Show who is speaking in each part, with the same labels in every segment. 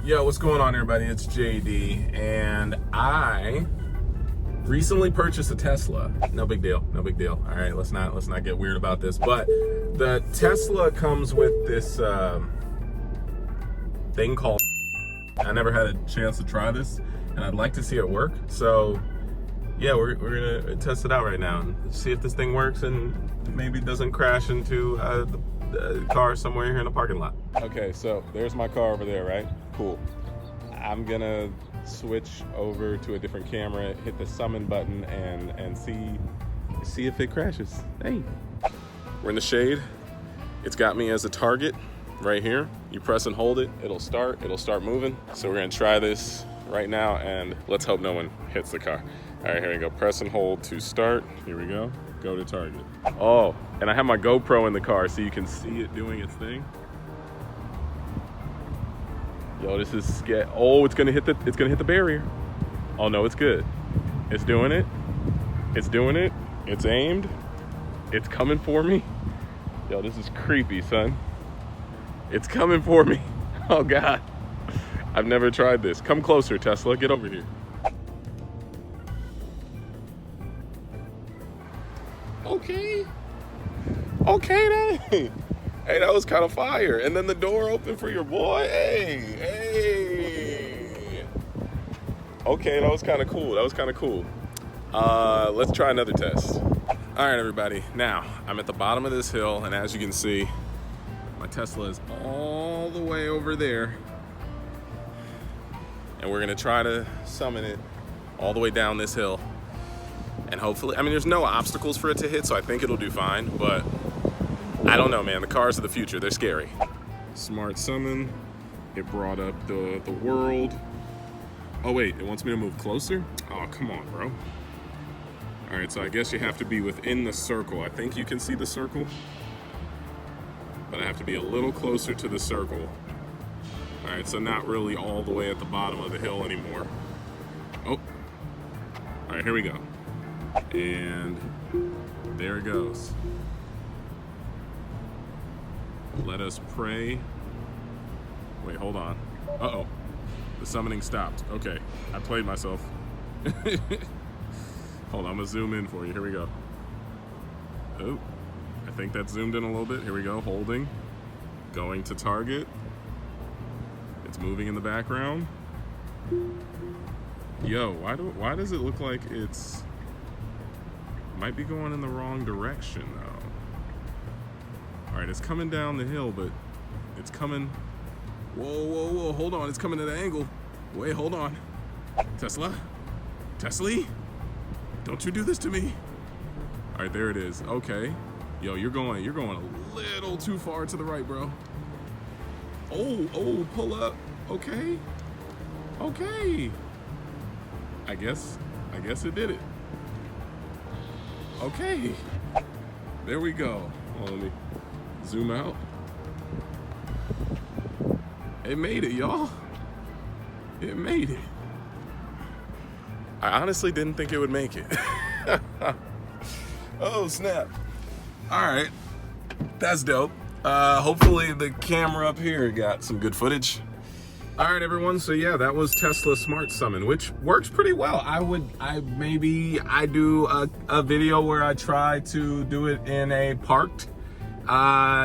Speaker 1: Yo, what's going on, everybody? It's JD, and I recently purchased a Tesla. No big deal, no big deal. All right, let's not get weird about this. But the Tesla comes with this thing called. I never had a chance to try this, and I'd like to see it work. So yeah, we're gonna test it out right now and see if this thing works and maybe doesn't crash into the car somewhere here in the parking lot. Okay, so there's my car over there, right? Cool. I'm gonna switch over to a different camera, hit the summon button, and see if it crashes. Hey, we're in the shade. It's got me as a target right here. You press and hold it, it'll start moving. So we're gonna try this right now, and let's hope no one hits the car. All right, here we go. Press and hold to start. Here we go. Go to target. Oh, and I have my GoPro in the car so you can see it doing its thing. Yo, this is scary. Oh, it's gonna hit the barrier. Oh no, it's good. It's doing it. It's doing it. It's aimed. It's coming for me. Yo, this is creepy, son. It's coming for me. Oh God. I've never tried this. Come closer, Tesla. Get over here. Okay. Okay, hey, that was kind of fire. And then the door opened for your boy. Hey. Okay, that was kind of cool. Let's try another test. All right, everybody. Now, I'm at the bottom of this hill, and as you can see, my Tesla is all the way over there. And we're gonna try to summon it all the way down this hill. And hopefully, I mean, there's no obstacles for it to hit, so I think it'll do fine, but I don't know, man. The cars of the future, they're scary. Smart summon. It brought up the world. Oh wait, it wants me to move closer? Oh, come on, bro. All right, so I guess you have to be within the circle. I think you can see the circle, but I have to be a little closer to the circle. All right, so not really all the way at the bottom of the hill anymore. Oh, all right, here we go. And there it goes. Let us pray. Wait, hold on. Uh-oh. The summoning stopped. Okay, I played myself. Hold on, I'm gonna zoom in for you. Here we go. Oh, I think that's zoomed in a little bit. Here we go, holding. Going to target. It's moving in the background. Yo, why does it look like it's... Might be going in the wrong direction though. All right, it's coming down the hill, but it's coming. Whoa, hold on, it's coming at an angle. Wait, hold on. Tesla? Don't you do this to me. All right, there it is, okay. Yo, you're going a little too far to the right, bro. Oh, pull up, okay. I guess it did it. Okay, there we go. Hold on, let me zoom out. It made it, y'all. It made it. I honestly didn't think it would make it. Oh, snap. All right, that's dope. Hopefully the camera up here got some good footage. All right, everyone, so yeah, that was Tesla Smart Summon, which works pretty well. I do a video where I try to do it in a parked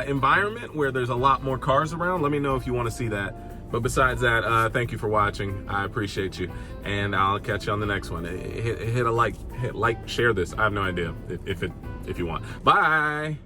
Speaker 1: environment where there's a lot more cars around. Let me know if you want to see that. But besides that, thank you for watching. I appreciate you, and I'll catch you on the next one. Hit like, share this. I have no idea if you want. Bye.